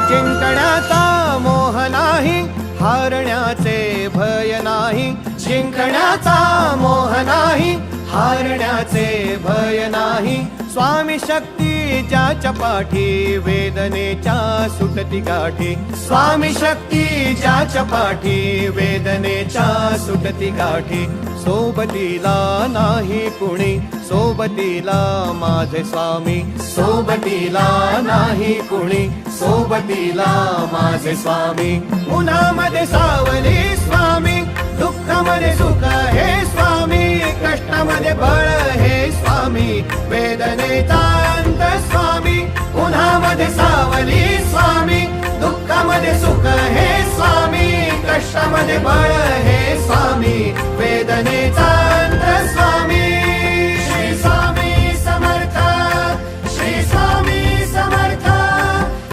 जिंकण्याचा मोह नाही, हारण्याचे भय नाही. जिंकण्याचा मोह नाही, हारण्याचे भय नाही. स्वामी शक्ती ज्याच्या पाठी, वेदनेच्या सुटती गाठी. स्वामी शक्ती ज्याच्या पाठी, वेदनेच्या सुटती गाठी. सोबतीला नाही कुणी, सोबतीला माझे स्वामी. सोबतीला नाही कुणी, सोबतीला माझे स्वामी. उन्हामध्ये सावली स्वामी, दुःखामध्ये सुख हे स्वामी. कष्टामध्ये बळ हे स्वामी, वेदनेचा अंत स्वामी. उन्हामध्ये सावली स्वामी, दुःखामध्ये सुख हे स्वामी. कष्टामध्ये बळ हे स्वामी, वेदनेचा